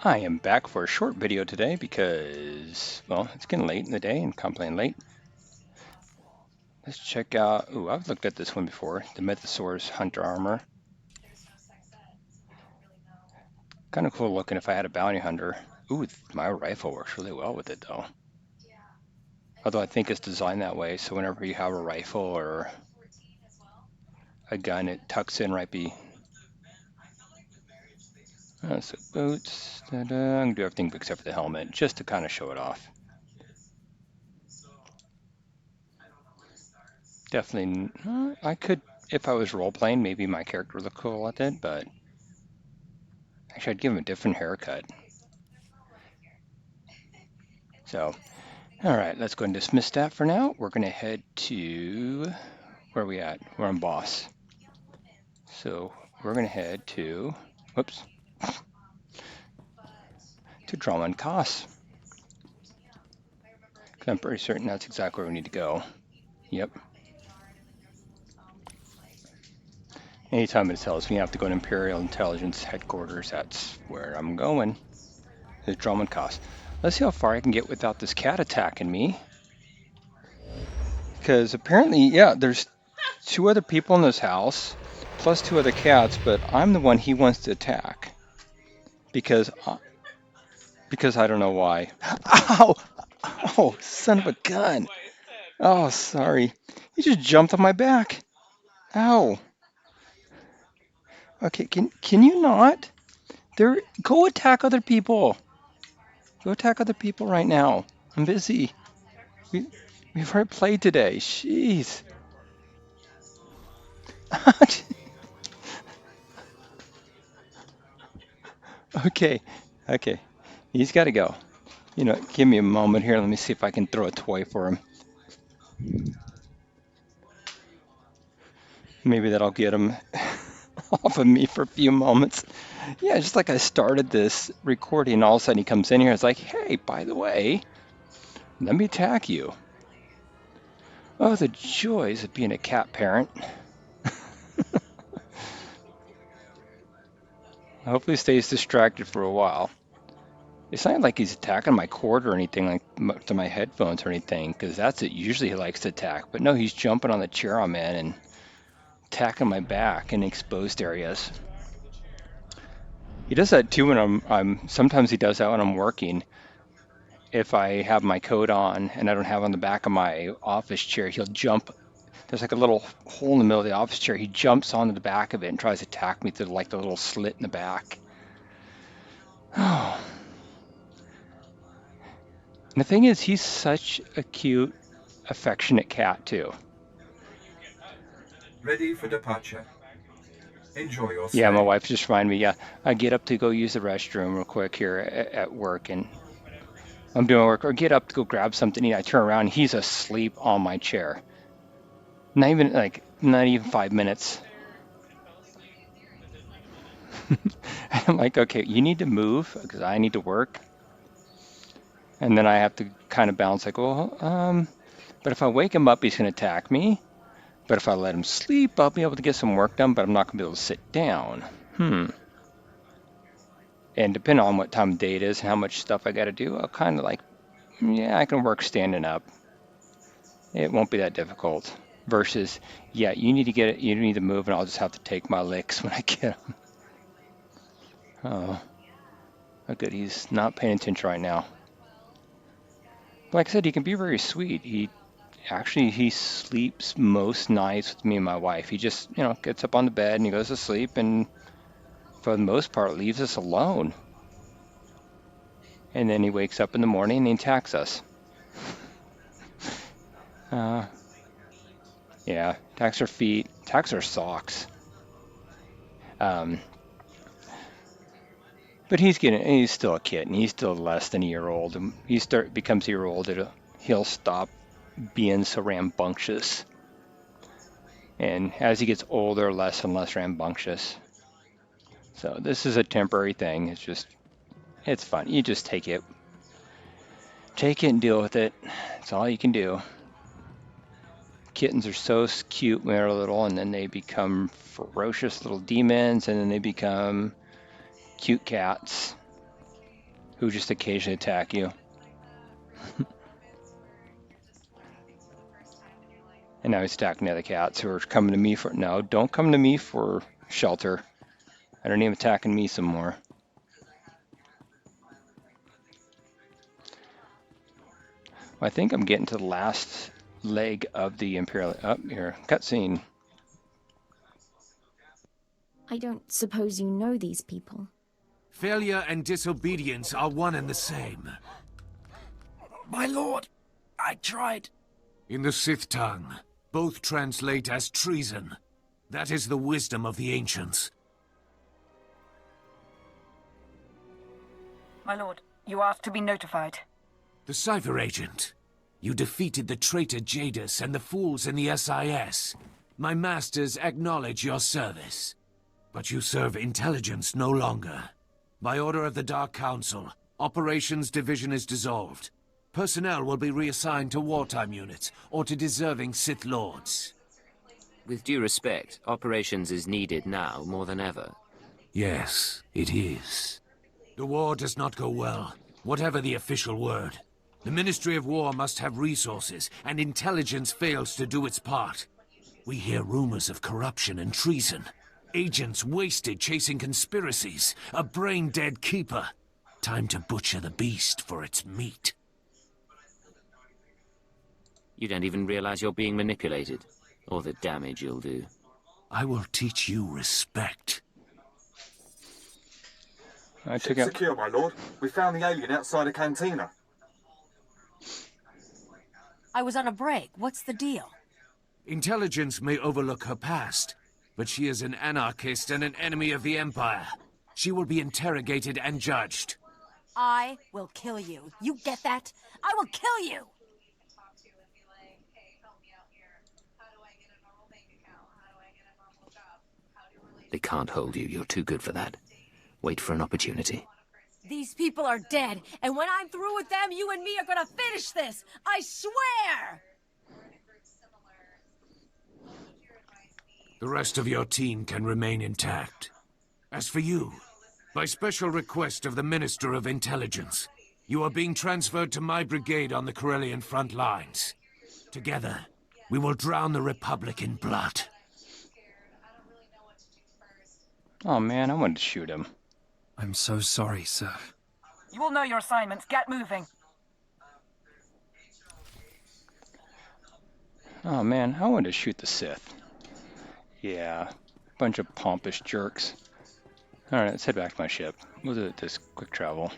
I am back for a short video today because, well, it's getting late in the day and I'm playing late. Let's check out, ooh, I've looked at this one before, the Mythosaur's Hunter Armor. Kind of cool looking if I had a bounty hunter. Ooh, my rifle works really well with it though. Although I think it's designed that way, so whenever you have a rifle or a gun, it tucks in right be. So boots, I'm gonna do everything except for the helmet, just to kind of show it off. Definitely, I could, if I was role-playing, maybe my character would look cool with it, but actually I'd give him a different haircut. So, all right, let's go and dismiss that for now. We're gonna head to, where are we at? We're on boss. So we're gonna head to, whoops, to Drama and Costs. Because I'm pretty certain that's exactly where we need to go. Yep. Anytime it tells me I have to go to Imperial Intelligence headquarters, that's where I'm going. The Drama and Costs. Let's see how far I can get without this cat attacking me. Because apparently, yeah, there's 2 other people in this house, plus 2 other cats, but I'm the one he wants to attack. Because I don't know why. Ow! Oh, son of a gun. Oh, sorry. He just jumped on my back. Ow. Okay, can you not? Go attack other people. Go attack other people right now. I'm busy. We've already played today. Jeez. Okay. Okay. He's got to go. You know, give me a moment here. Let me see if I can throw a toy for him. Maybe that'll get him off of me for a few moments. Yeah, just like I started this recording, all of a sudden he comes in here. It's like, hey, by the way, let me attack you. Oh, the joys of being a cat parent. Hopefully he stays distracted for a while. It's not like he's attacking my cord or anything, like to my headphones or anything, because that's it. Usually he likes to attack. But no, he's jumping on the chair I'm in and attacking my back in exposed areas. He does that too when sometimes he does that when I'm working. If I have my coat on and I don't have on the back of my office chair, he'll jump. There's like a little hole in the middle of the office chair. He jumps onto the back of it and tries to attack me through like the little slit in the back. Oh. And the thing is, he's such a cute, affectionate cat too. Ready for departure. Enjoy your stay. Yeah, my wife just reminded me, yeah, I get up to go use the restroom real quick here at work, and I'm doing work, or get up to go grab something to eat. I turn around, and he's asleep on my chair. Not even 5 minutes. I'm like, okay, you need to move because I need to work. And then I have to kind of balance, like, well, but if I wake him up, he's going to attack me. But if I let him sleep, I'll be able to get some work done, but I'm not going to be able to sit down. And depending on what time of day it is and how much stuff I got to do, I'll kind of like, yeah, I can work standing up. It won't be that difficult. Versus, yeah, you need to move, and I'll just have to take my licks when I get them. Oh, good. He's not paying attention right now. Like I said, he can be very sweet. He sleeps most nights with me and my wife. He just, gets up on the bed and he goes to sleep, and for the most part leaves us alone. And then he wakes up in the morning and he attacks us. Yeah, attacks our feet, attacks our socks. But he's still a kid, and he's still less than a year old. And becomes a year old, he'll stop being so rambunctious. And as he gets older, less and less rambunctious. So this is a temporary thing. It's fun. You just take it and deal with it. That's all you can do. Kittens are so cute when they're little, and then they become ferocious little demons, and then they become cute cats. who just occasionally attack you. And now he's attacking the other cats who are coming to me for, no, don't come to me for shelter. I don't need him attacking me some more. Well, I think I'm getting to the last leg of the Imperial, up here, cutscene. I don't suppose you know these people. Failure and disobedience are one and the same. My lord, I tried. In the Sith tongue, both translate as treason. That is the wisdom of the ancients. My lord, you asked to be notified. The Cipher Agent. You defeated the traitor Jadis and the fools in the SIS. My masters acknowledge your service. But you serve intelligence no longer. By order of the Dark Council, Operations Division is dissolved. Personnel will be reassigned to wartime units or to deserving Sith Lords. With due respect, Operations is needed now more than ever. Yes, it is. The war does not go well, whatever the official word. The Ministry of War must have resources, and intelligence fails to do its part. We hear rumors of corruption and treason. Agents wasted chasing conspiracies. A brain-dead keeper. Time to butcher the beast for its meat. You don't even realize you're being manipulated, or the damage you'll do. I will teach you respect. I took out. Secure, my lord. We found the alien outside a cantina. I was on a break. What's the deal? Intelligence may overlook her past, but she is an anarchist and an enemy of the Empire. She will be interrogated and judged. I will kill you. You get that? I will kill you! They can't hold you. You're too good for that. Wait for an opportunity. These people are dead, and when I'm through with them, you and me are gonna finish this! I swear! The rest of your team can remain intact. As for you, by special request of the Minister of Intelligence, you are being transferred to my brigade on the Corellian front lines. Together, we will drown the Republic in blood. Oh man, I wanted to shoot him. I'm so sorry, sir. You all know your assignments. Get moving. Oh man, I wanted to shoot the Sith. Yeah, bunch of pompous jerks. Alright, let's head back to my ship. We'll do this quick travel.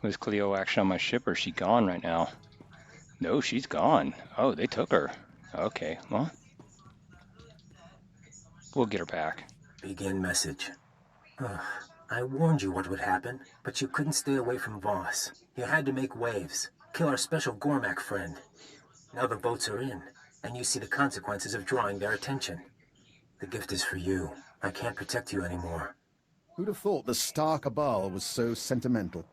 Was Cleo actually on my ship, or is she gone right now? No, she's gone. Oh, they took her. Okay, well, we'll get her back. Begin message. I warned you what would happen, but you couldn't stay away from Voss. You had to make waves. Kill our special Gormak friend. Now the votes are in, and you see the consequences of drawing their attention. The gift is for you. I can't protect you anymore. Who'd have thought the Star Cabal was so sentimental?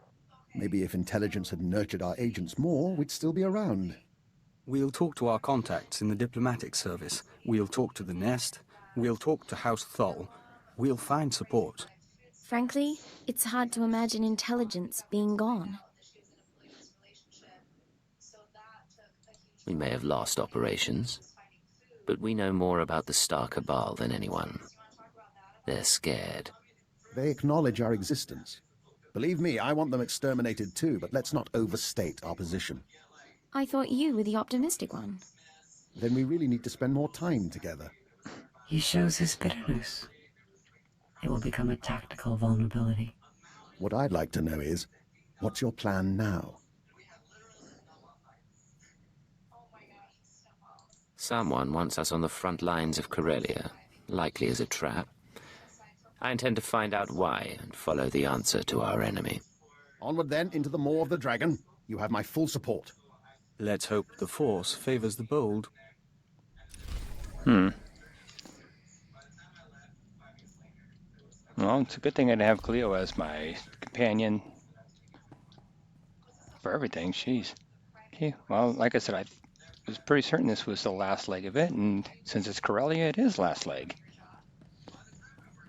Maybe if intelligence had nurtured our agents more, we'd still be around. We'll talk to our contacts in the diplomatic service. We'll talk to the Nest. We'll talk to House Thol. We'll find support. Frankly, it's hard to imagine intelligence being gone. We may have lost Operations, but we know more about the Star Cabal than anyone. They're scared. They acknowledge our existence. Believe me, I want them exterminated too, but let's not overstate our position. I thought you were the optimistic one. Then we really need to spend more time together. He shows his bitterness. It will become a tactical vulnerability. What I'd like to know is, what's your plan now? Someone wants us on the front lines of Corellia, likely as a trap. I intend to find out why and follow the answer to our enemy. Onward then, into the maw of the dragon. You have my full support. Let's hope the Force favors the bold. Well, it's a good thing I'd have Cleo as my companion for everything. Jeez. Okay, well, like I said, I was pretty certain this was the last leg of it, and since it's Corellia, it is last leg.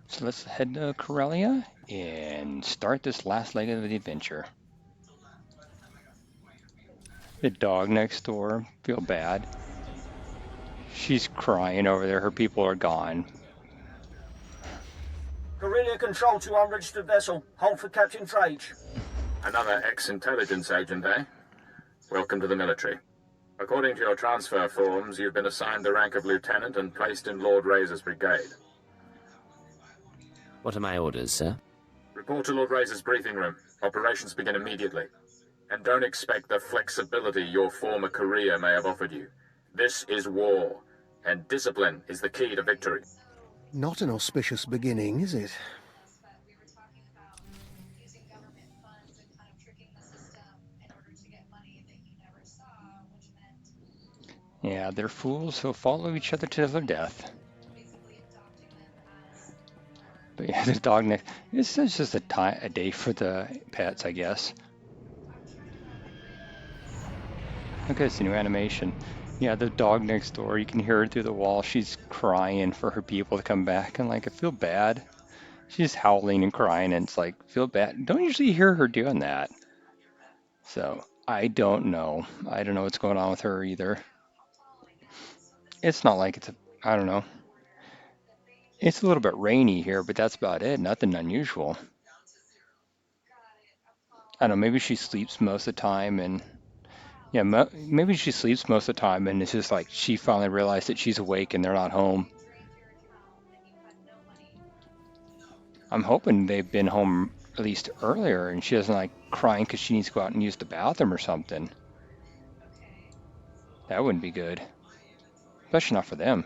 So let's head to Corellia and start this last leg of the adventure. The dog next door, feel bad. She's crying over there, her people are gone. Corellia Control to unregistered vessel. Hold for Captain Frage. Another ex-intelligence agent, eh? Welcome to the military. According to your transfer forms, you've been assigned the rank of lieutenant and placed in Lord Razer's brigade. What are my orders, sir? Report to Lord Razer's briefing room. Operations begin immediately. And don't expect the flexibility your former career may have offered you. This is war, and discipline is the key to victory. Not an auspicious beginning, is it? Yeah, they're fools who'll follow each other to their death. But yeah, the dog next. This is just a day for the pets, I guess. Okay, it's a new animation. Yeah, the dog next door, you can hear her through the wall. She's crying for her people to come back, and like, I feel bad. She's howling and crying, and it's like, feel bad. Don't usually hear her doing that. So, I don't know. I don't know what's going on with her either. It's not like it's I don't know. It's a little bit rainy here, but that's about it. Nothing unusual. I don't know, maybe she sleeps most of the time, and yeah, maybe she sleeps most of the time, and it's just like she finally realized that she's awake and they're not home. I'm hoping they've been home at least earlier, and she doesn't like crying because she needs to go out and use the bathroom or something. That wouldn't be good, especially not for them.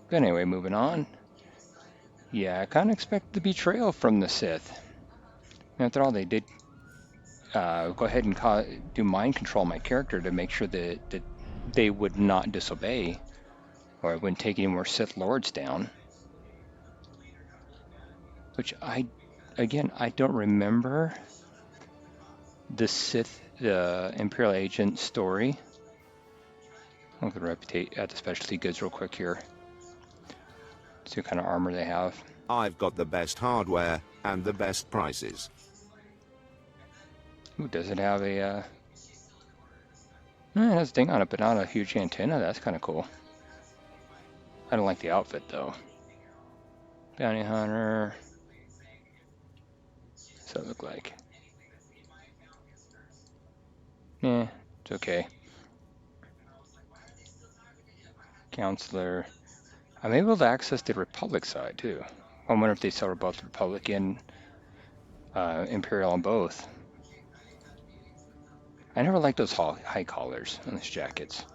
But anyway, moving on. Yeah, I kind of expected the betrayal from the Sith. After all, they did go ahead and do mind control my character to make sure that they would not disobey, or I wouldn't take any more Sith Lords down. Which again, I don't remember the Sith, the Imperial agent story. I'll look at the specialty goods real quick here. See what kind of armor they have. I've got the best hardware and the best prices. Ooh, does it have a... it has a thing on it, but not a huge antenna. That's kind of cool. I don't like the outfit, though. Bounty Hunter. What's that look like? Yeah, it's okay. Counselor. I'm able to access the Republic side, too. I wonder if they sell both Republic and Imperial on both. I never liked those high collars on these jackets.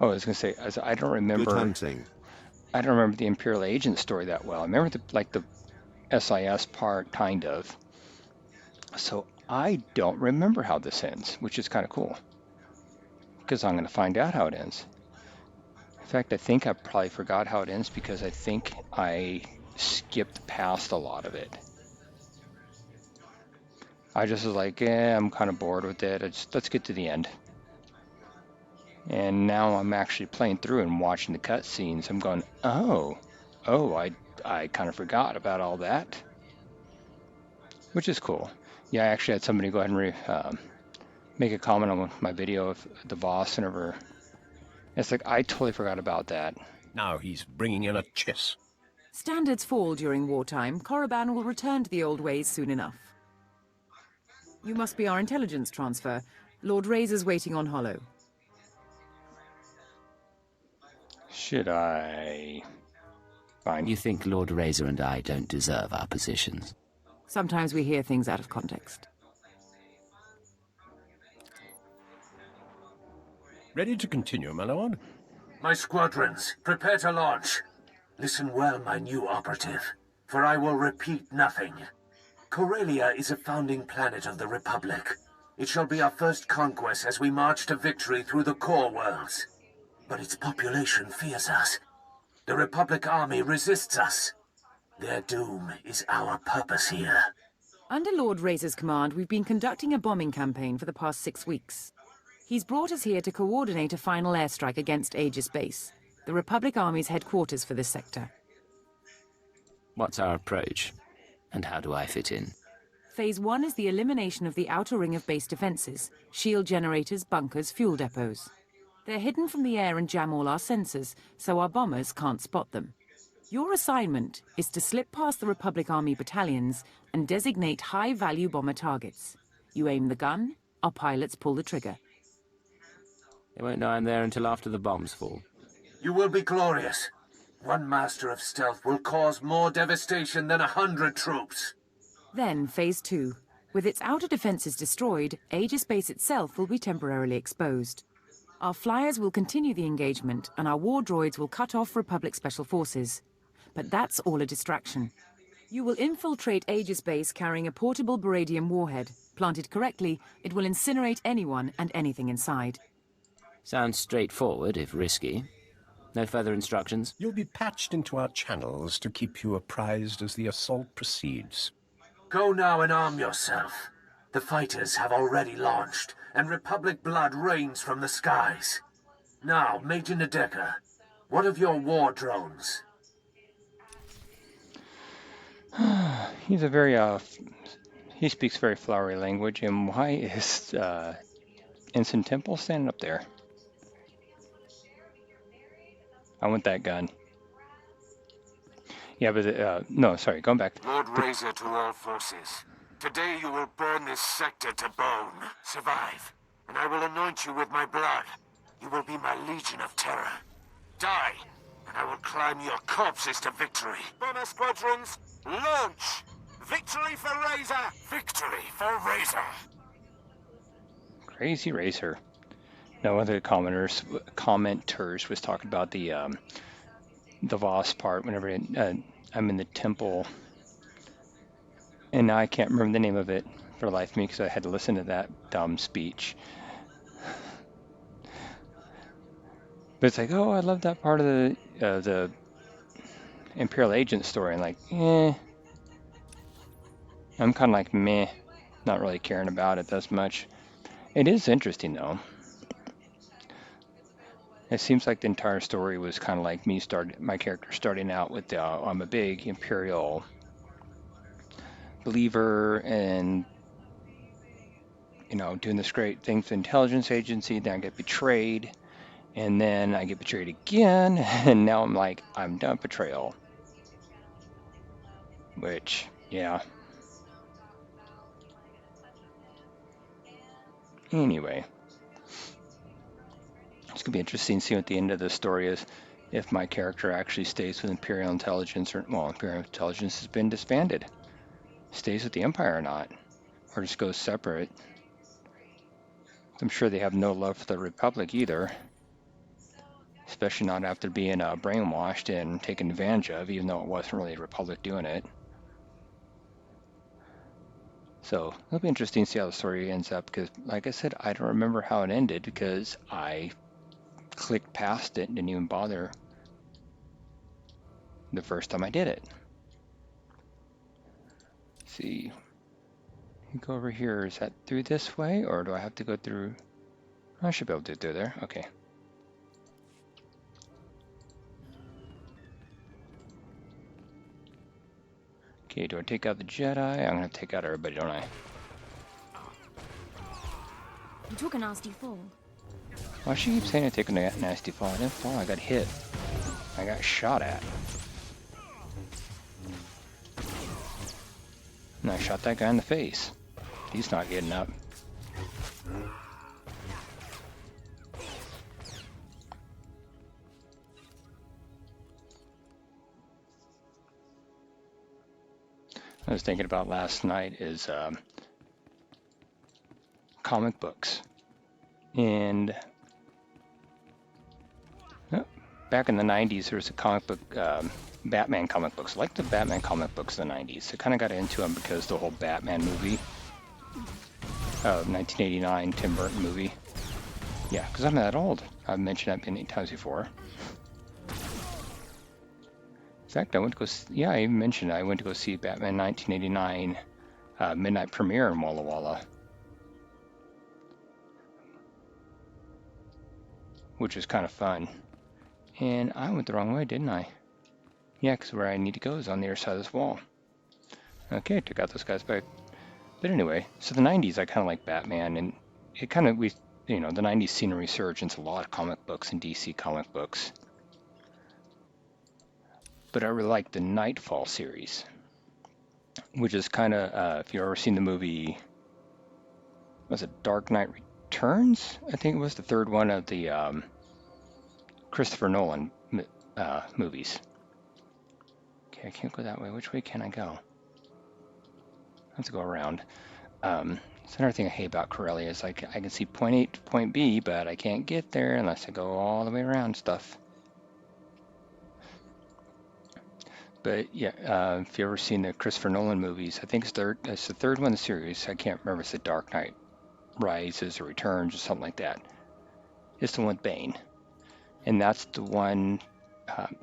Oh, I was gonna say, I don't remember. Good hunting. I don't remember the Imperial agent story that well. I remember the SIS part, kind of. So I don't remember how this ends, which is kind of cool, because I'm gonna find out how it ends. In fact, I think I probably forgot how it ends because I think I skipped past a lot of it. I just was like, I'm kind of bored with it. Let's get to the end. And now I'm actually playing through and watching the cutscenes. I'm going, oh, I kind of forgot about all that, which is cool. Yeah, I actually had somebody go ahead and make a comment on my video of the boss and over. It's like, I totally forgot about that. Now he's bringing in a chess. Standards fall during wartime. Korriban will return to the old ways soon enough. You must be our intelligence transfer. Lord Razer's waiting on Holo. Should I? Fine. You think Lord Razer and I don't deserve our positions? Sometimes we hear things out of context. Ready to continue, my lord? My squadrons, prepare to launch. Listen well, my new operative, for I will repeat nothing. Corellia is a founding planet of the Republic. It shall be our first conquest as we march to victory through the core worlds. But its population fears us. The Republic Army resists us. Their doom is our purpose here. Under Lord Razer's command, we've been conducting a bombing campaign for the past 6 weeks. He's brought us here to coordinate a final airstrike against Aegis Base, the Republic Army's headquarters for this sector. What's our approach? And how do I fit in? Phase 1 is the elimination of the outer ring of base defenses, shield generators, bunkers, fuel depots. They're hidden from the air and jam all our sensors, so our bombers can't spot them. Your assignment is to slip past the Republic Army battalions and designate high-value bomber targets. You aim the gun, our pilots pull the trigger. They won't know I'm there until after the bombs fall. You will be glorious. One master of stealth will cause more devastation than 100 troops. Then, Phase 2. With its outer defenses destroyed, Aegis Base itself will be temporarily exposed. Our flyers will continue the engagement, and our war droids will cut off Republic Special Forces. But that's all a distraction. You will infiltrate Aegis Base carrying a portable beradium warhead. Planted correctly, it will incinerate anyone and anything inside. Sounds straightforward, if risky. No further instructions? You'll be patched into our channels to keep you apprised as the assault proceeds. Go now and arm yourself. The fighters have already launched, and Republic blood rains from the skies. Now, Major Nadecker, what of your war drones? He's a very, he speaks very flowery language, and why is Ensign Temple standing up there? I want that gun. Yeah, but, no, sorry, going back. Lord Razer to all forces. Today you will burn this sector to bone. Survive, and I will anoint you with my blood. You will be my legion of terror. Die, and I will climb your corpses to victory. Bomber squadrons, launch! Victory for Razer! Victory for Razer! Crazy Razer. No, one of the commenters was talking about the Voss part whenever I'm in the temple, and now I can't remember the name of it for the life of me because I had to listen to that dumb speech. But it's like, oh, I love that part of the Imperial agent story, and like, I'm kind of like meh, not really caring about it as much. It is interesting though. It seems like the entire story was kind of like my character starting out with I'm a big Imperial believer and, you know, doing this great thing for the intelligence agency, then I get betrayed, and then I get betrayed again, and now I'm like, I'm done betrayal. Which, yeah. Anyway. It's going to be interesting to see what the end of the story is, if my character actually stays with Imperial Intelligence, or, well, Imperial Intelligence has been disbanded. Stays with the Empire or not, or just goes separate. I'm sure they have no love for the Republic either, especially not after being brainwashed and taken advantage of, even though it wasn't really the Republic doing it. So it'll be interesting to see how the story ends up, because like I said, I don't remember how it ended because I clicked past it and didn't even bother the first time I did it. Let's see, go over here. Is that through this way, or do I have to go through? I should be able to do it through there. Okay. Okay, do I take out the Jedi? I'm gonna take out everybody, don't I? You took a nasty fall. Why she keep saying I take a nasty fall? I didn't fall, I got hit. I got shot at. And I shot that guy in the face. He's not getting up. I was thinking about last night is comic books. And back in the 90s, there was a comic book, Batman comic books. I like the Batman comic books in the 90s. I kind of got into them because the whole Batman movie, 1989 Tim Burton movie. Yeah, because I'm that old. I've mentioned that many times before. fact, I went to go. Yeah, I even mentioned I went to go see Batman 1989 midnight premiere in Walla Walla, which was kind of fun. And I went the wrong way, didn't I? Yeah, because where I need to go is on the other side of this wall. Okay, took out those guys back. But anyway, so the 90s, I kind of like Batman, and it kind of, the 90s seen a resurgence, a lot of comic books and DC comic books. But I really like the Nightfall series, which is kind of, if you've ever seen the movie, was it Dark Knight Returns? I think it was the third one of the Christopher Nolan movies. Okay, I can't go that way. Which way can I go? I have to go around. It's another thing I hate about Corellia is like I can see point A to point B, but I can't get there unless I go all the way around stuff. But yeah, if you've ever seen the Christopher Nolan movies, I think it's the third one in the series. I can't remember if it's the Dark Knight Rises or Returns or something like that. It's the one with Bane. And that's the one,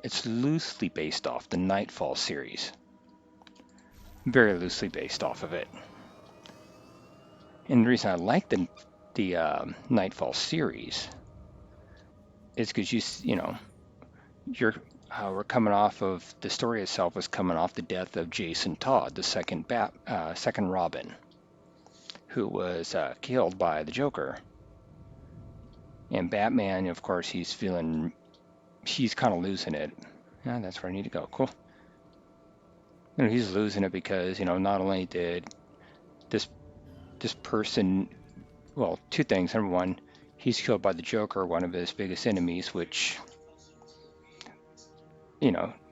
it's loosely based off the Nightfall series. Very loosely based off of it. And the reason I like the Nightfall series is because we're coming off of, the story itself was coming off the death of Jason Todd, the second Robin, who was killed by the Joker. And Batman, of course, he's kind of losing it. Yeah, that's where I need to go. Cool. He's losing it because, not only did this person, well, two things. Number one, he's killed by the Joker, one of his biggest enemies, which,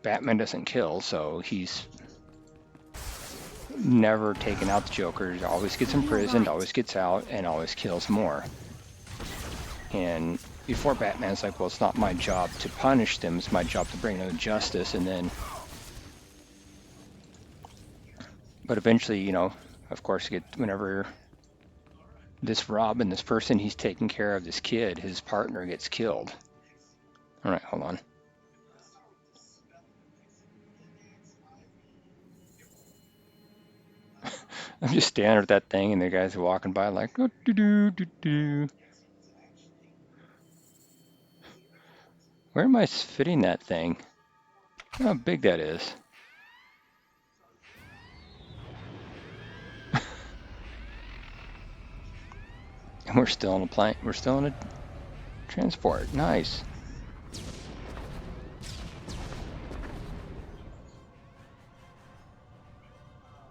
Batman doesn't kill, so he's never taken out the Joker. He always gets imprisoned, always gets out, and always kills more. And before Batman's like, well, it's not my job to punish them, it's my job to bring them to justice, and then, but eventually, of course, whenever this Robin, this person he's taking care of, this kid, his partner gets killed. All right, hold on. I'm just standing at that thing, and the guys are walking by like, oh, do-do-do-do. Where am I fitting that thing? How big that is. And we're still on a plane. We're still in a transport. Nice.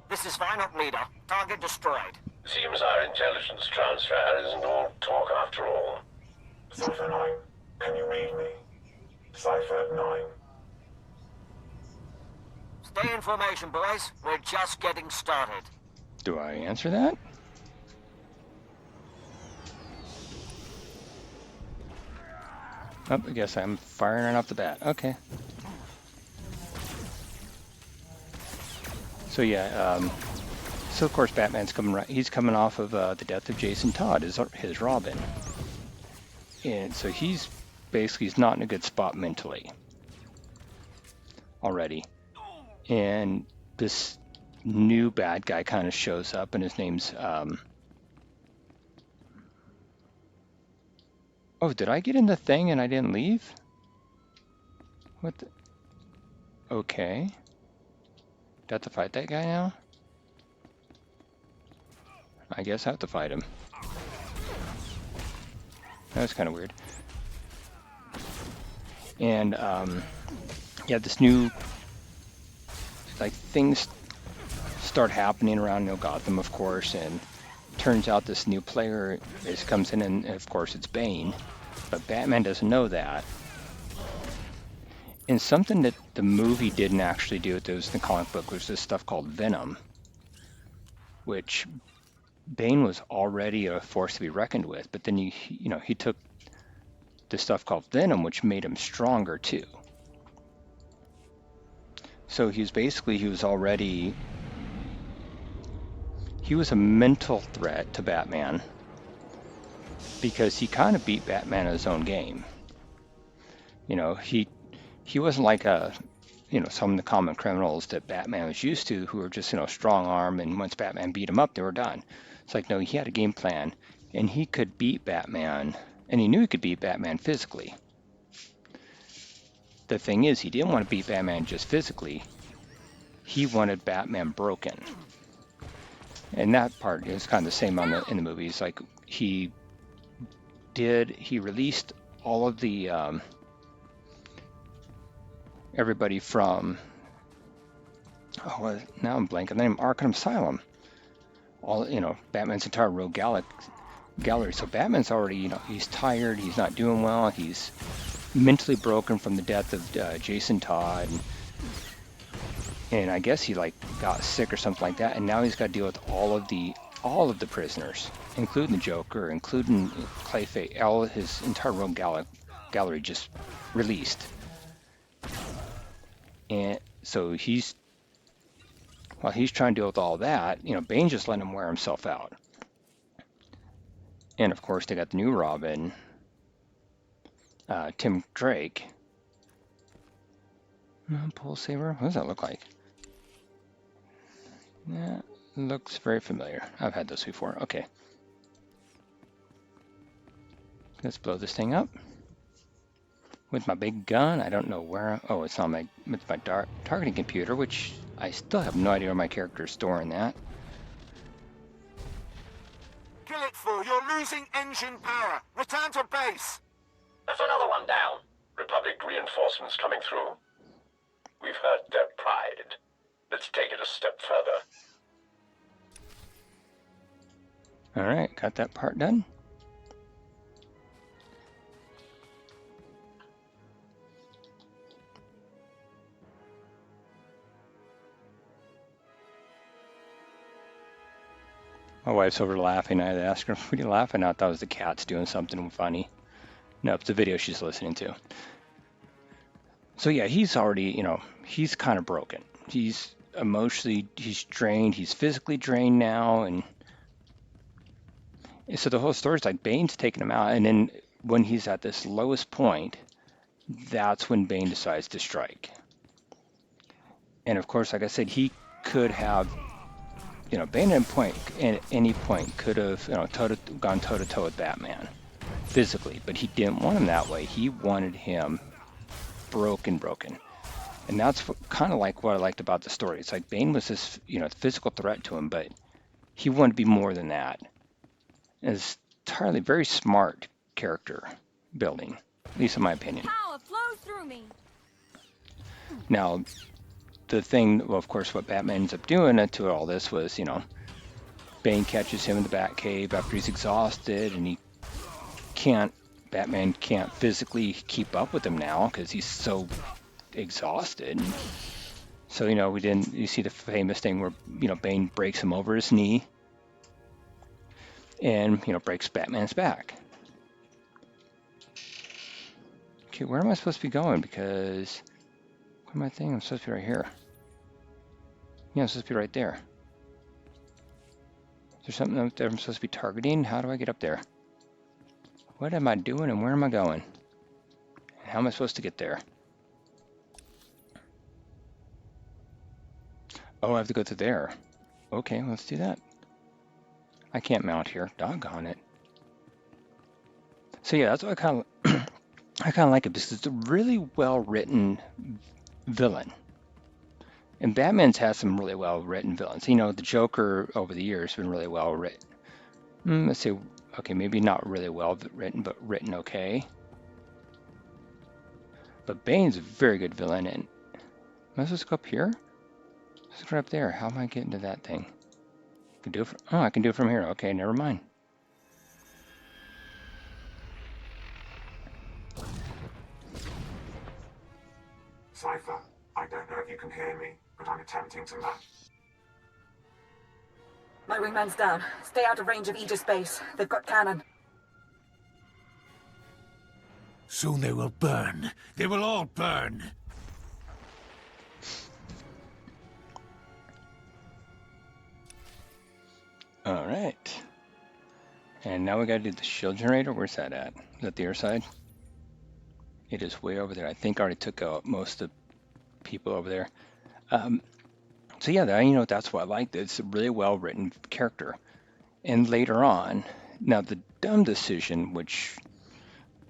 This is Final Leader. Target destroyed. Seems our intelligence transfer isn't all talk after all. Cypher 9, can you read me? Cypher 9. Stay in formation, boys. We're just getting started. Do I answer that? Oh, I guess I'm firing right off the bat. Okay. So yeah, so of course Batman's he's coming off of the death of Jason Todd, his Robin. And so he's not in a good spot mentally already. And this new bad guy kind of shows up, and his name's oh, did I get in the thing and I didn't leave? What the? Okay. Do I have to fight that guy now? I guess I have to fight him. That was kind of weird. And, yeah, this new, like, things start happening around Gotham, of course, and turns out this new player comes in, and of course it's Bane, but Batman doesn't know that. And something that the movie didn't actually do, that was in the comic book, was this stuff called Venom, which Bane was already a force to be reckoned with, but then he took this stuff called Venom, which made him stronger too. So he was a mental threat to Batman, because he kind of beat Batman in his own game. He wasn't like some of the common criminals that Batman was used to, who were just, strong arm, and once Batman beat them up, they were done. It's like, no, he had a game plan, and he could beat Batman, and he knew he could beat Batman physically. The thing is, he didn't want to beat Batman just physically. He wanted Batman broken. And that part is kind of the same in the movies. Like, he released all of the everybody from now I'm blanking the name, Arkham Asylum. All Batman's entire rogue gallery. So Batman's already he's tired. He's not doing well. He's mentally broken from the death of Jason Todd. And I guess he got sick or something like that, and now he's got to deal with all of the prisoners, including the Joker, including Clayface. All of his entire rogue gallery just released, and so while he's trying to deal with all that, Bane just letting him wear himself out. And of course, they got the new Robin, Tim Drake. Pole Saber. What does that look like? Yeah, looks very familiar. I've had those before. Okay. Let's blow this thing up. With my big gun, I don't know where... Oh, it's on with my targeting computer, which I still have no idea where my character is storing that. Kill it, fool. You're losing engine power. Return to base. That's another one down. Republic reinforcements coming through. We've hurt their pride. Let's take it a step further. Alright, got that part done. My wife's over laughing. I had to ask her, what are you laughing at? I thought it was the cats doing something funny. No, it's the video she's listening to. So yeah, he's already, he's kind of broken. He's emotionally, he's drained. He's physically drained now. And so the whole story is like Bane's taking him out. And then when he's at this lowest point, that's when Bane decides to strike. And of course, like I said, he could have, Bane at any point could have, gone toe-to-toe with Batman physically. But he didn't want him that way. He wanted him broken. And that's kind of like what I liked about the story. It's like Bane was this, physical threat to him, but he wanted to be more than that. It's entirely very smart character building, at least in my opinion. Power flows through me. Now, the thing, well, of course, what Batman ends up doing to all this was, Bane catches him in the Batcave after he's exhausted, and Batman can't physically keep up with him now because he's so exhausted. So, you see the famous thing where, Bane breaks him over his knee and, breaks Batman's back. Okay, where am I supposed to be going? Because, what am I thinking? I'm supposed to be right here. Yeah, I'm supposed to be right there. Is there something up there I'm supposed to be targeting? How do I get up there? What am I doing and where am I going? And how am I supposed to get there? Oh, I have to go to there. Okay, let's do that. I can't mount here. Doggone it. So yeah, that's what I kind of like it because it's a really well-written villain. And Batman's has some really well-written villains. The Joker over the years has been really well-written. Let's say, okay, maybe not really well-written, but written okay. But Bane's a very good villain. And am I supposed to go up here? Let's go up there. How am I getting to that thing? I can do it I can do it from here. Okay, never mind. Cypher, I don't know if you can hear me, but I'm attempting to map. My wingman's down. Stay out of range of Aegis base. They've got cannon. Soon they will burn. They will all burn. All right. And now we got to do the shield generator. Where's that at? Is that the other side? It is way over there. I think I already took out most of the people over there. So yeah, that's what I like. It's a really well-written character. And later on, now the dumb decision, which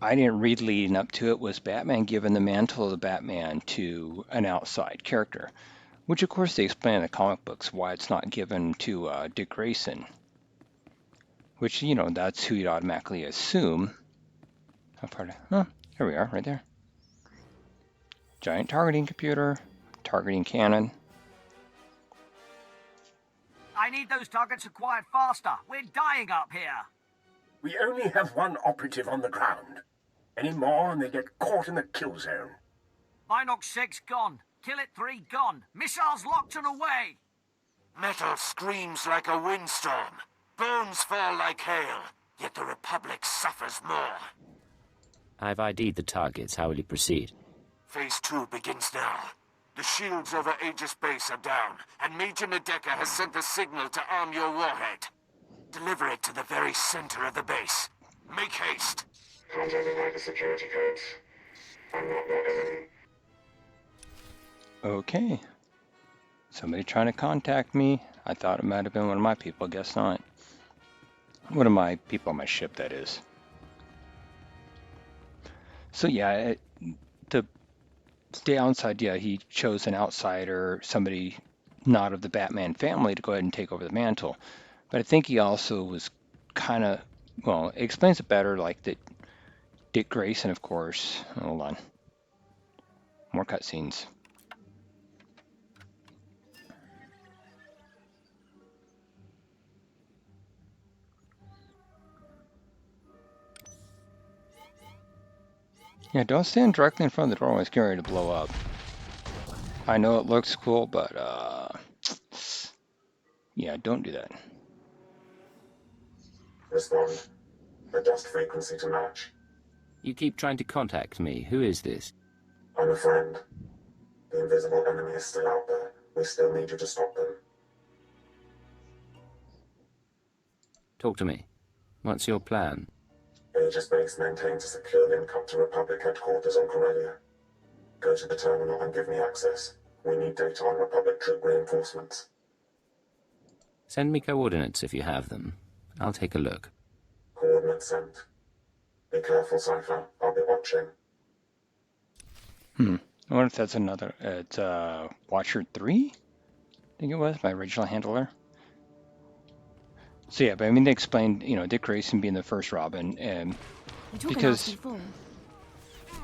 I didn't read leading up to it, was Batman giving the mantle of the Batman to an outside character, which of course they explain in the comic books why it's not given to Dick Grayson, which, that's who you'd automatically assume. Oh, here we are, right there. Giant targeting computer, targeting cannon. I need those targets acquired faster. We're dying up here. We only have one operative on the ground. Any more and they get caught in the kill zone. Binox 6 gone. Kill it 3 gone. Missiles locked and away. Metal screams like a windstorm. Bones fall like hail. Yet the Republic suffers more. I've ID'd the targets. How will you proceed? Phase 2 begins now. The shields over Aegis Base are down, and Major Nadeca has sent the signal to arm your warhead. Deliver it to the very center of the base. Make haste. Can't identify the security codes. I'm not their enemy. Okay. Somebody trying to contact me. I thought it might have been one of my people. Guess not. One of my people on my ship, that is. So yeah, the downside, he chose an outsider, somebody not of the Batman family, to go ahead and take over the mantle. But I think he also was kind of, well, it explains it better, like that Dick Grayson, of course. Hold on. More cutscenes. Yeah, don't stand directly in front of the door when it's getting ready to blow up. I know it looks cool, but, yeah, don't do that. Respond. Adjust frequency to match. You keep trying to contact me. Who is this? I'm a friend. The invisible enemy is still out there. We still need you to stop them. Talk to me. What's your plan? Aegis Base maintains a secure link up to Republic headquarters on Corellia. Go to the terminal and give me access. We need data on Republic troop reinforcements. Send me coordinates if you have them. I'll take a look. Coordinates sent. Be careful, Cypher. I'll be watching. I wonder if that's another, it's Watcher 3? I think it was, my original handler. So yeah, but I mean, they explained, Dick Grayson being the first Robin, and because,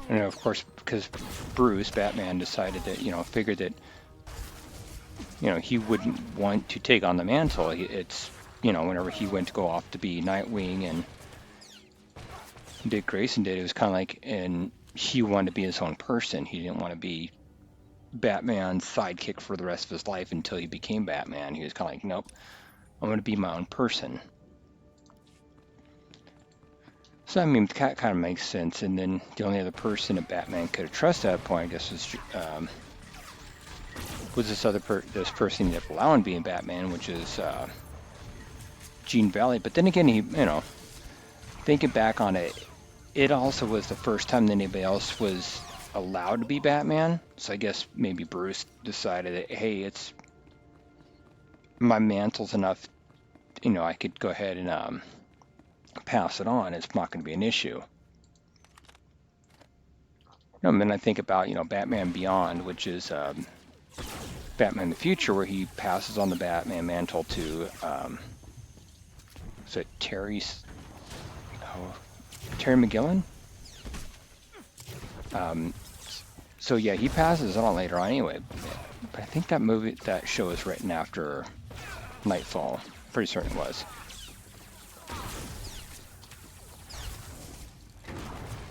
of course, because Bruce, Batman, decided that, figured that, he wouldn't want to take on the mantle. It's, whenever he went to go off to be Nightwing and Dick Grayson did, it was kind of like, and he wanted to be his own person. He didn't want to be Batman's sidekick for the rest of his life until he became Batman. He was kind of like, nope, I'm going to be my own person. So, I mean, that kind of makes sense. And then the only other person that Batman could have trusted at that point, I guess, was this person that allowed him being Batman, which is Gene Valley. But then again, he, thinking back on it, it also was the first time that anybody else was allowed to be Batman. So I guess maybe Bruce decided that, hey, it's my mantle's enough, I could go ahead and pass it on. It's not going to be an issue. And then I think about, Batman Beyond, which is Batman in the future, where he passes on the Batman mantle to, is it Terry McGillen? So yeah, he passes on later on anyway. But I think that show is written after Nightfall. Pretty certain it was.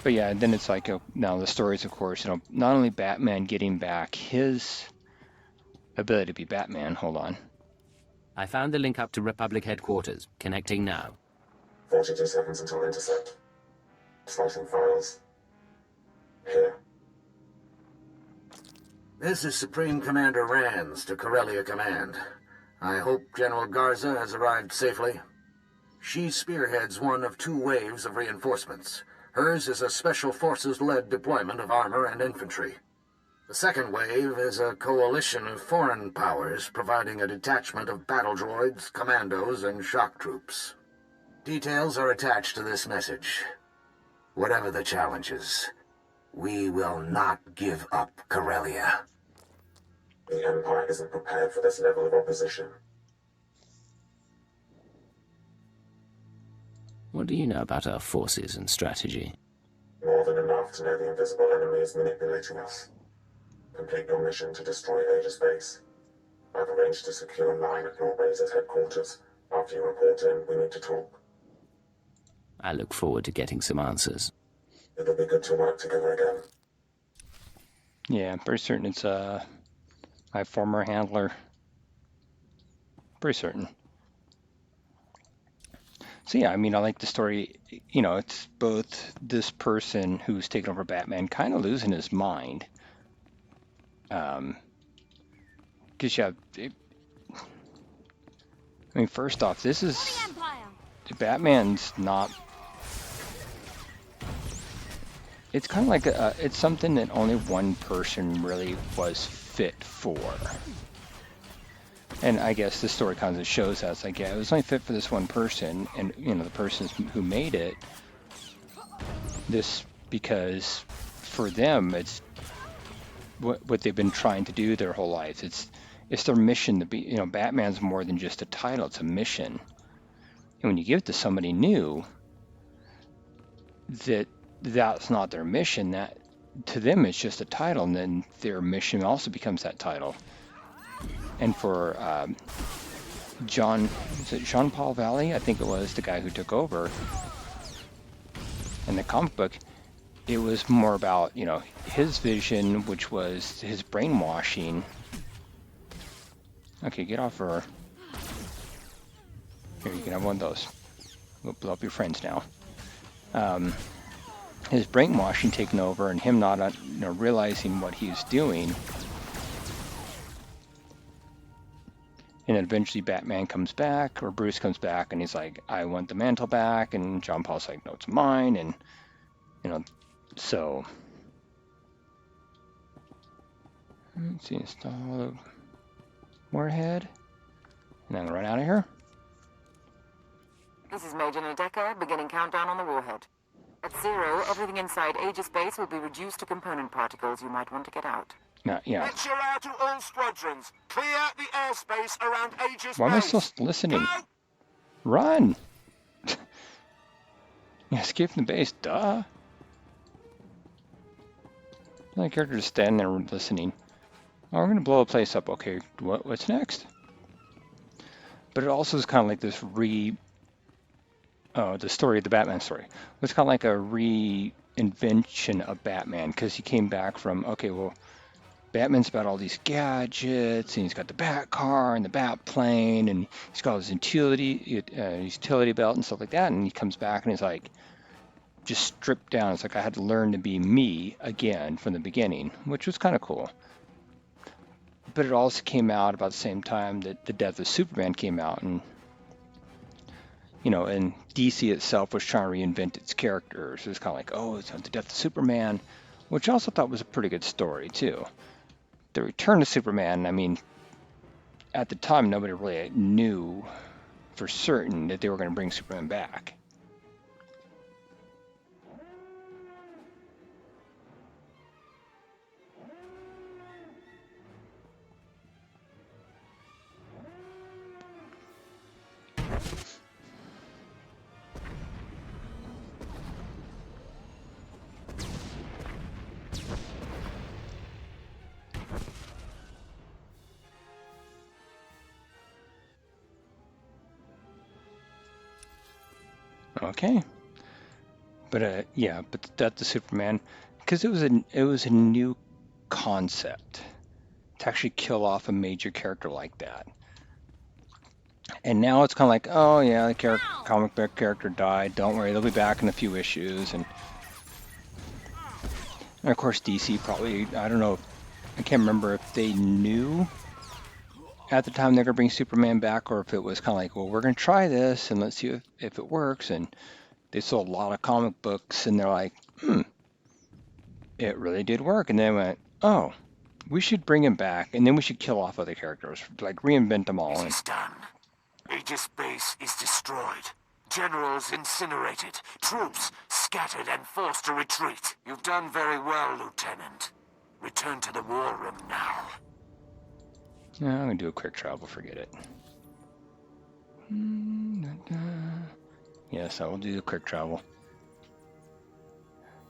But yeah, then it's like, now the stories, of course, not only Batman getting back his ability to be Batman. Hold on. I found the link up to Republic headquarters. Connecting now. 42 seconds until intercept. Slicing files. Here. This is Supreme Commander Rands to Corellia Command. I hope General Garza has arrived safely. She spearheads one of 2 waves of reinforcements. Hers is a Special Forces-led deployment of armor and infantry. The second wave is a coalition of foreign powers providing a detachment of battle droids, commandos, and shock troops. Details are attached to this message. Whatever the challenges, we will not give up Corellia. The Empire isn't prepared for this level of opposition. What do you know about our forces and strategy? More than enough to know the invisible enemy is manipulating us. Complete your mission to destroy Aegis Base. I've arranged to secure a line at your Razer's headquarters. After you report in, we need to talk. I look forward to getting some answers. It'll be good to work together again. Yeah, I'm pretty certain it's my former handler. Pretty certain. So yeah, I mean, I like the story. You know, it's both this person who's taken over Batman kind of losing his mind. Because I mean, first off, this is Batman's not. It's kind of like it's something that only one person really was fit for. And I guess the story kind of shows us, like, yeah, it was only fit for this one person, and you know, the person who made it. This because for them, it's what they've been trying to do their whole lives. It's their mission to be. You know, Batman's more than just a title; it's a mission. And when you give it to somebody new, that's not their mission. That to them, it's just a title, and then their mission also becomes that title. And for Jean-Paul Valley, I think it was the guy who took over in the comic book, it was more about, you know, his vision, which was his brainwashing. Okay, get off her. Here, you can have one of those. We'll blow up your friends now. His brainwashing taking over and him not you know, realizing what he was doing. And then eventually Batman comes back, or Bruce comes back, and he's like, I want the mantle back. And John Paul's like, no, it's mine. And, you know, so. Let's see, install the warhead. And then run out of here. This is Major Nadeka, beginning countdown on the warhead. At 0, everything inside Aegis Base will be reduced to component particles you might want to get out. Yeah. Lecture out to all squadrons. Clear the airspace around Aegis Why am I Base. still listening? Run! Yeah, escape from the base, duh. My character just standing there listening. Oh, we're gonna blow a place up. Okay, what's next? But it also is kind of like this the story of the Batman story. It's kind of like a reinvention of Batman, because he came back from, okay, well, Batman's about all these gadgets, and he's got the Bat car and the Bat plane, and he's got his utility belt and stuff like that. And he comes back and he's like, just stripped down. It's like I had to learn to be me again from the beginning, which was kind of cool. But it also came out about the same time that the death of Superman came out, and you know, and DC itself was trying to reinvent its characters. It was kind of like, oh, it's the death of Superman, which I also thought was a pretty good story too. The return of Superman, I mean, at the time, nobody really knew for certain that they were going to bring Superman back. Okay, but yeah, but that's the Superman, because it was a new concept to actually kill off a major character like that. And now it's kind of like, oh yeah, the comic book character died. Don't worry, they'll be back in a few issues. And of course, DC probably, I don't know, I can't remember if they knew at the time they're going to bring Superman back, or if it was kind of like, well, we're going to try this and let's see if it works. And they sold a lot of comic books, and they're like, it really did work. And they went, oh, We should bring him back, and then we should kill off other characters, like reinvent them all. It is done. Aegis Base is destroyed. Generals incinerated. Troops scattered and forced to retreat. You've done very well, Lieutenant. Return to the war room now. Yeah, I'm gonna do a quick travel, forget it. Yes, I will do the quick travel.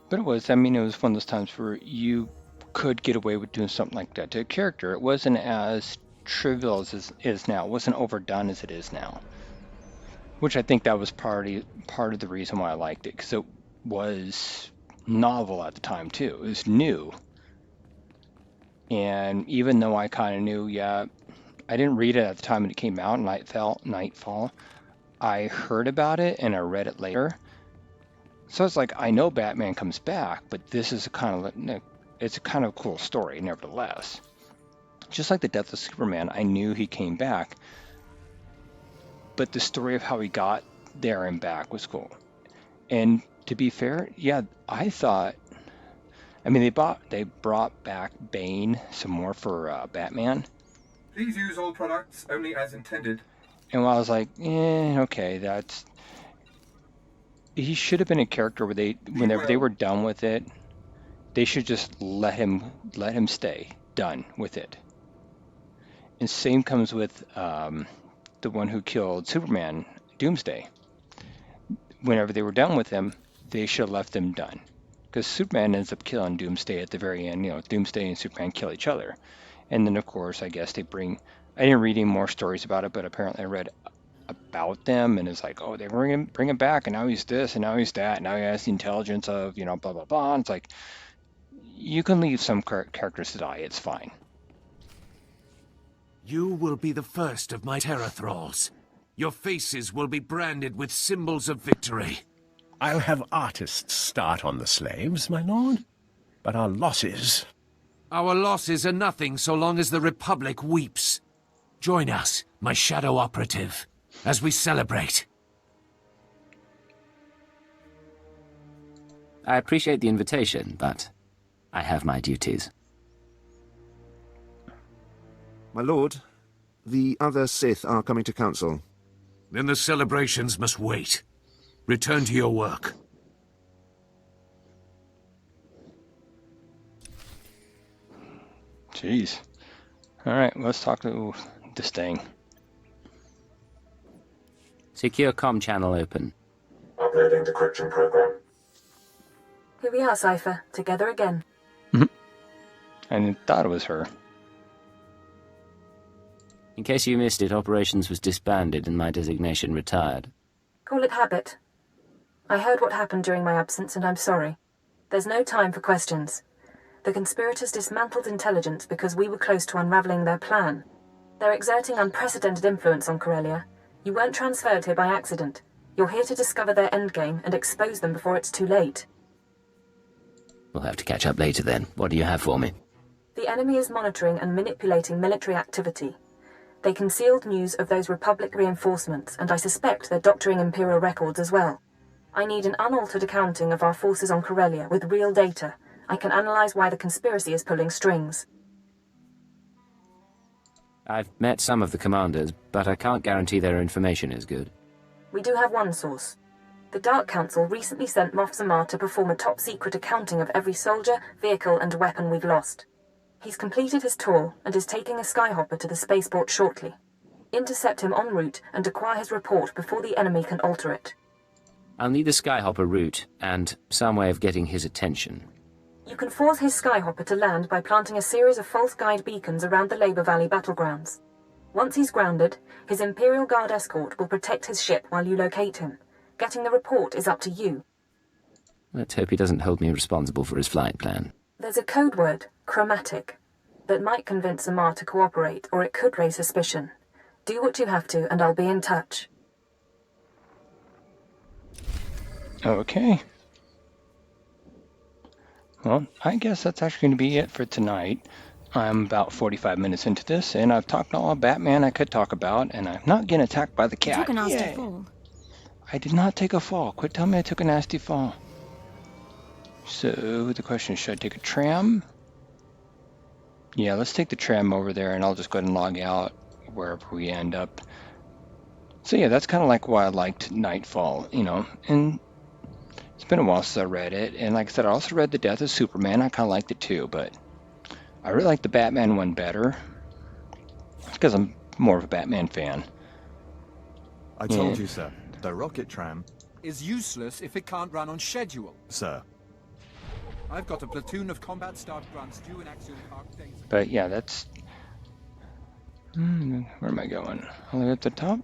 But it was one of those times where you could get away with doing something like that to a character. It wasn't as trivial as it is now. It wasn't overdone as it is now. Which I think that was part of the reason why I liked it, because it was novel at the time too. It was new. And even though I kind of knew, I didn't read it at the time when it came out, Nightfall. I heard about it and I read it later. So it's like, I know Batman comes back, but this is it's a kind of cool story nevertheless. Just like the death of Superman, I knew he came back, but the story of how he got there and back was cool. And to be fair, I thought, they brought back Bane some more for Batman. Please use all products only as intended. And I was like, okay, he should have been a character where whenever they were done with it, they should just let him stay done with it. And same comes with the one who killed Superman, Doomsday. Whenever they were done with him, they should have left him done. Because Superman ends up killing Doomsday at the very end. Doomsday and Superman kill each other. And then, of course, I guess I didn't read any more stories about it, but apparently I read about them, and it's like, oh, they bring him back, and now he's this, and now he's that, and now he has the intelligence of, blah, blah, blah. And it's like, you can leave some characters to die, it's fine. You will be the first of my terror thralls. Your faces will be branded with symbols of victory. I'll have artists start on the slaves, my lord. But our losses... Our losses are nothing so long as the Republic weeps. Join us, my shadow operative, as we celebrate. I appreciate the invitation, but I have my duties. My lord, the other Sith are coming to council. Then the celebrations must wait. Return to your work. Jeez. Alright, let's talk to this thing. Secure comm channel open. Uploading decryption program. Here we are, Cypher. Together again. I thought it was her. In case you missed it, operations was disbanded and my designation retired. Call it habit. I heard what happened during my absence, and I'm sorry. There's no time for questions. The conspirators dismantled intelligence because we were close to unraveling their plan. They're exerting unprecedented influence on Corellia. You weren't transferred here by accident. You're here to discover their endgame and expose them before it's too late. We'll have to catch up later then. What do you have for me? The enemy is monitoring and manipulating military activity. They concealed news of those Republic reinforcements, and I suspect they're doctoring Imperial records as well. I need an unaltered accounting of our forces on Corellia with real data. I can analyze why the conspiracy is pulling strings. I've met some of the commanders, but I can't guarantee their information is good. We do have one source. The Dark Council recently sent Moff Zamar to perform a top-secret accounting of every soldier, vehicle, and weapon we've lost. He's completed his tour and is taking a skyhopper to the spaceport shortly. Intercept him en route and acquire his report before the enemy can alter it. I'll need the skyhopper route and some way of getting his attention. You can force his skyhopper to land by planting a series of false guide beacons around the Labor Valley battlegrounds. Once he's grounded, his Imperial Guard escort will protect his ship while you locate him. Getting the report is up to you. Let's hope he doesn't hold me responsible for his flight plan. There's a code word, chromatic, that might convince Zamar to cooperate, or it could raise suspicion. Do what you have to, and I'll be in touch. Okay. Well, I guess that's actually going to be it for tonight. I'm about 45 minutes into this, and I've talked all Batman I could talk about, and I'm not getting attacked by the cat. You took a nasty fall. I did not take a fall. Quit telling me I took a nasty fall. So the question is, should I take a tram? Yeah, let's take the tram over there, and I'll just go ahead and log out wherever we end up. So yeah, that's kind of like why I liked Nightfall, you know, and it's been a while since I read it. And like I said, I also read The Death of Superman. I kind of liked it too, but I really like the Batman one better because I'm more of a Batman fan. I told you, sir, the rocket tram is useless if it can't run on schedule, sir. I've got a platoon of combat staff grunts due in Axiom Park days. But yeah, that's... where am I going? All the way up the top?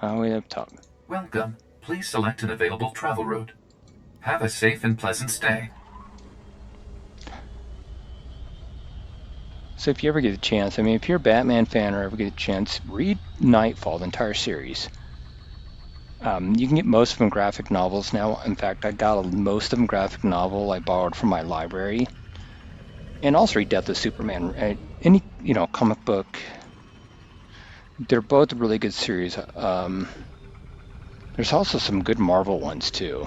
All the way up top. Welcome. Please select an available travel route. Have a safe and pleasant stay. So if you ever get a chance, I mean, if you're a Batman fan or ever get a chance, read Nightfall, the entire series. You can get most of them graphic novels now. In fact, I got most of them graphic novel I borrowed from my library. And also read Death of Superman. Any, you know, comic book. They're both really good series. There's also some good Marvel ones too.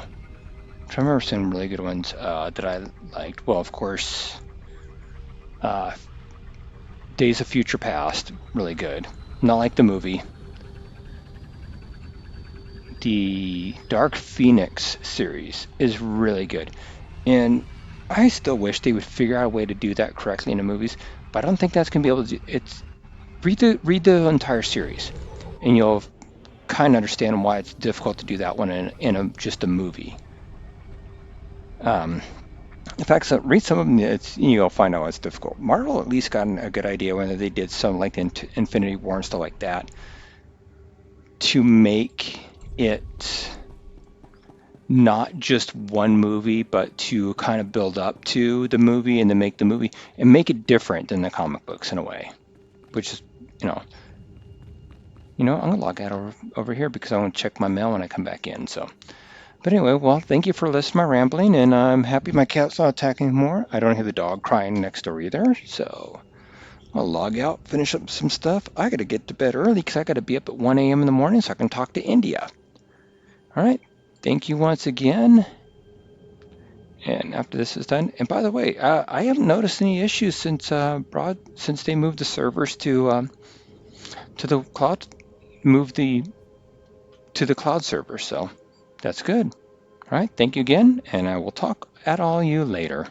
I remember some really good ones that I liked. Well, of course, Days of Future Past, really good. Not like the movie. The Dark Phoenix series is really good. And I still wish they would figure out a way to do that correctly in the movies, but I don't think that's going to be able to do. It's read the entire series, and you'll kind of understand why it's difficult to do that one in just a movie. In fact, so read some of them. You'll find out why it's difficult. Marvel at least got a good idea when they did some like Infinity War and stuff like that to make it not just one movie, but to kind of build up to the movie and then make the movie and make it different than the comic books in a way, which is, I'm gonna log out over here because I want to check my mail when I come back in. So, but anyway, well, thank you for listening to my rambling, and I'm happy my cat's not attacking more. I don't hear the dog crying next door either, so I'll log out, finish up some stuff. I gotta get to bed early because I gotta be up at 1 a.m. in the morning so I can talk to India. All right. Thank you once again. And after this is done, and by the way, I haven't noticed any issues since they moved the servers to the cloud, to the cloud server. So that's good. All right. Thank you again, and I will talk at all you later.